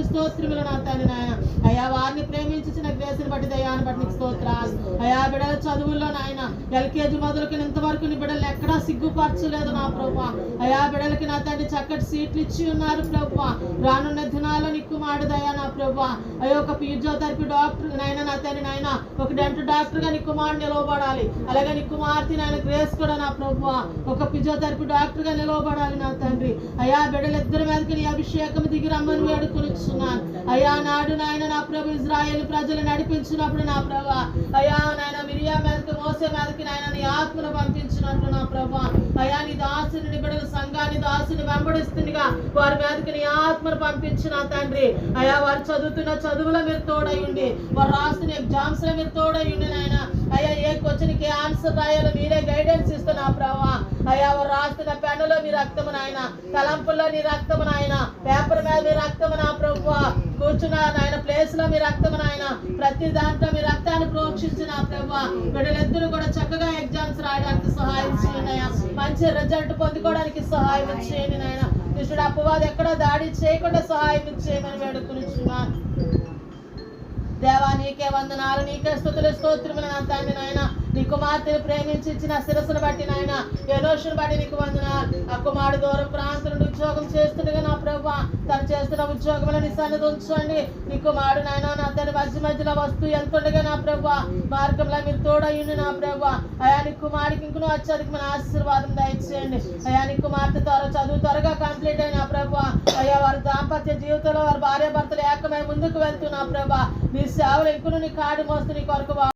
స్తోత్రములు నా తండ్రి నాయన. అయ్యా వారిని ప్రేమించిన గ్రేసుని బట్టి దయాన్ని బట్టి నీకు స్తోత్రాలు. అయ్యా బిడ్డల చదువుల్లో నాయన ఎల్కేజీ మొదలుకి ఇంతవరకు నీ బిడ్డలు ఎక్కడా సిగ్గుపరచలేదు నా ప్రభువా. అయ్యా బిడ్డలకి నా తండ్రి చక్కటి సీట్లు ఇచ్చి ఉన్నారు ప్రభువా. రానున్న దినాల్లో నీకు మాడు దయా నా ప్రభువా. అయ్యో ఒక ఫిజియోథెరపీ డాక్టర్ నాయన నా తండ్రి నాయన ఒక డెంటల్ డాక్టర్ గా నీ కుమారుడు నిలవబడాలి. అలాగే నీ కుమార్తె నాయన గ్రేస్ కూడా నా ప్రభువా ఒక ఫిజియోథెరపీ డాక్టర్ గా నిలవబడాలి నా తండ్రి. అయ్యా బిడ్డలు ఇద్దరి మీదకి నీ అభిషేకం దిగి రమ్మని వేడుకొని అయ్యా నాడు నాయన నా ప్రభు ఇజ్రాయేల్ ప్రజలు నడిపించినప్పుడు నా ప్రభు అయ్యా నాయన మిరియా మీదకి మోసే మీదకి నాయన నీ ఆత్మను పంపించినట్లు నా ప్రభు అయ్యా నీ దాసుని నీ బిడ్డల సంఘాన్ని దాసుని వెంబడిస్తుండగా వారి మీదకి నీ ఆత్మను పంపించిన తండ్రి. అయ్యా వారు చదువుతున్న చదువులో మీరు తోడయ్యండి, వారు రాస్తున్న ఎగ్జామ్స్ లో మీరు తోడయ్యండి నాయన. అయ్యా ఏ క్వశ్చన్కి ఆన్సర్ రాయాలో మీరే గైడెన్స్ ఇస్తున్నా ప్రభా. అయ్యా వారు రాస్తున్న పెన్నులో మీ రక్తము నాయన, తలంపుల్లో నీ రక్తము నాయన, పేపర్ మీద మీ రక్తము నా ప్రభు, కూర్చున్న నాయన ప్లేస్ లో మీ రక్తము నాయన, ప్రతి దాంట్లో మీ రక్తాన్ని ప్రోక్షించిన ప్రభు బిడ్డలిద్దరూ కూడా చక్కగా ఎగ్జామ్స్ రాయడానికి సహాయం చేయండి. మంచి రిజల్ట్ పొందుకోవడానికి సహాయం చేయండి నాయన. కృష్ణుడు అపవాది ఎక్కడ దాడి చేయకుండా సహాయం చేయమని వేడుకునిచున్నాను. దేవా నీకే వందనాలు, నీకే స్తుతులు స్తోత్రములు నా తండ్రి నాయన. నీ కుమార్తెను ప్రేమించి ఇచ్చిన శిరస్సును బట్టి నాయన, ఎనోషును బట్టి నీకు వందనాలు. ఆ కుమారుడు దూరం ప్రాంతం నుండి ఉద్యోగం చేస్తుండగా నా ప్రభు తను చేస్తున్న ఉద్యోగంలో నీ సన్నిధి ఉంచండి. నీ కుమారుడు నాయన నా తన మధ్యలో వస్తూ వెళ్తుండగా నా ప్రభు మార్గంలో మీరు తోడయ్యండి నా ప్రభు. అయా నీ కుమారుడికి ఇంకనూ అత్యధికమైన ఆశీర్వాదం దయచేయండి. అయా నీ కుమార్తె చదువు త్వరగా కంప్లీట్ అయిన ప్రభు. అయ్యా వారి దాంపత్య జీవితంలో వారి భార్య భర్తలు ఏకమై ముందుకు వెళ్తున్నా ప్రభు. నీ సేవలు ఇంకనూ నీ కాడి మోస్తూ నీ కొరకు